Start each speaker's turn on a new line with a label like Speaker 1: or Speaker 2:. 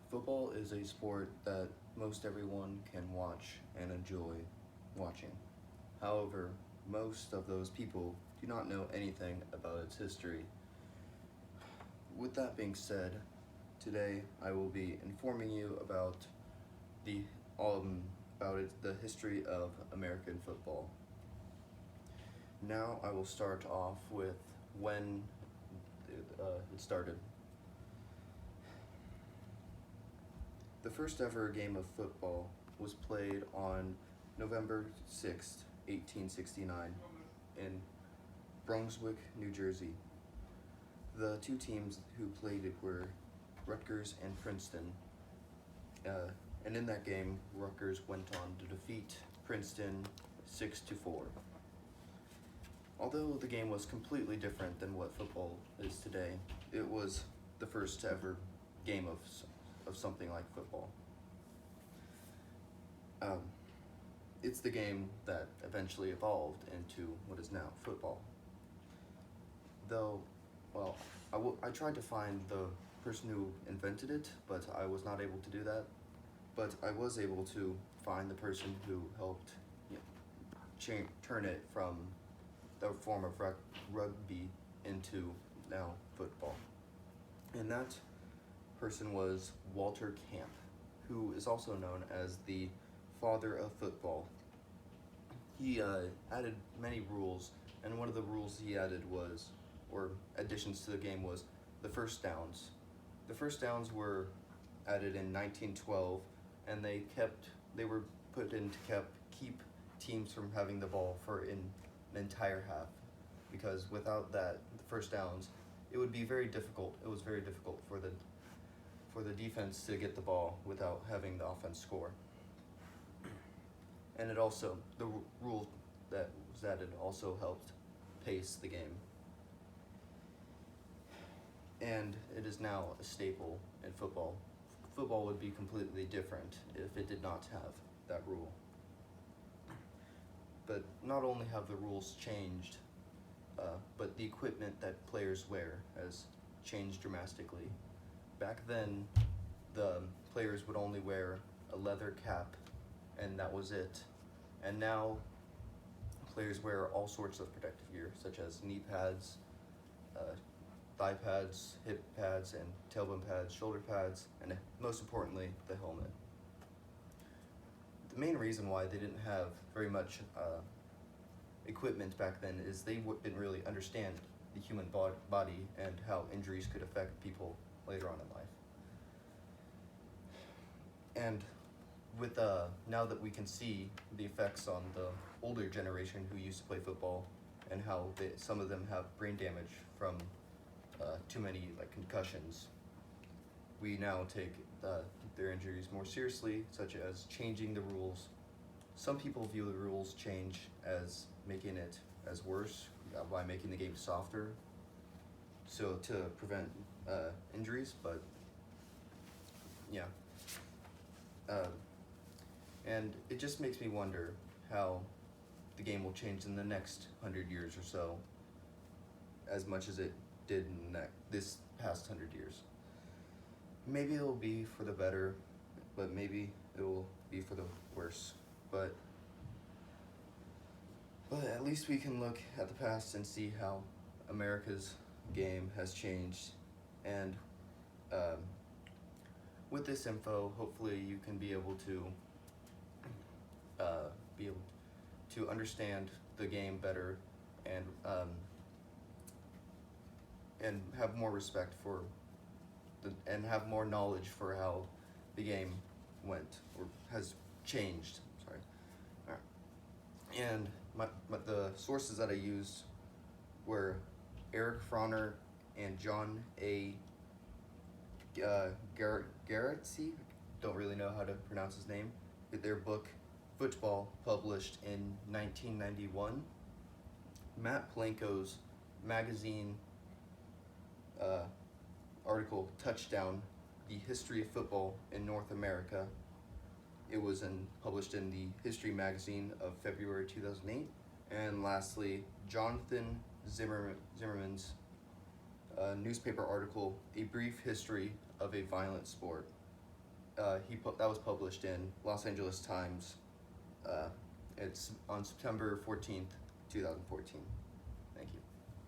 Speaker 1: Football is a sport that most everyone can watch and enjoy watching. However, most of those people do not know anything about its history. With that being said, today I will be informing you about the the history of American football. Now I will start off with when it started. The first ever game of football was played on November 6th, 1869, in Brunswick, New Jersey. The two teams who played it were Rutgers and Princeton. And in that game, Rutgers went on to defeat Princeton 6-4. Although the game was completely different than what football is today, it was the first ever game of something like football. It's the game that eventually evolved into what is now football. Though, well, I tried to find the person who invented it, but I was not able to do that. But I was able to find the person who helped turn it from the form of rugby into now football. And that person was Walter Camp, who is also known as the father of football. He added many rules, and one of the rules he added was, or additions to the game, was the first downs. The first downs were added in 1912, and they were put in to keep teams from having the ball for an entire half, because without that, the first downs, it would be very difficult. It was very difficult for the defense to get the ball without having the offense score. And it also, the rule that was added also helped pace the game. And it is now a staple in football. Football would be completely different if it did not have that rule. But not only have the rules changed, but the equipment that players wear has changed dramatically. Back then, the players would only wear a leather cap, and that was it. And now, players wear all sorts of protective gear, such as knee pads, thigh pads, hip pads, and tailbone pads, shoulder pads, and most importantly, the helmet. The main reason why they didn't have very much equipment back then is they didn't really understand the human body and how injuries could affect people later on in life. And with now that we can see the effects on the older generation who used to play football and how some of them have brain damage from too many concussions, we now take their injuries more seriously, such as changing the rules. Some people view the rules change as making it as worse by making the game softer, so to prevent injuries. But yeah, and it just makes me wonder how the game will change in the next 100 years or so, as much as it did in this past 100 years. Maybe it will be for the better, but maybe it will be for the worse. But at least we can look at the past and see how America's game has changed. And with this info, hopefully you can be able to understand the game better and have more respect for and have more knowledge for how the game went or has changed. Sorry. All right. And the sources that I used were Eric Froner and John A. Garretzi. Don't really know how to pronounce his name. Their book Football, published in 1991. Matt Palenko's magazine article Touchdown: The History of Football in North America. It was published in the History magazine of February 2008. And lastly, Jonathan Zimmerman's newspaper article, A Brief History of a Violent Sport. that was published in Los Angeles Times. It's on September 14th, 2014.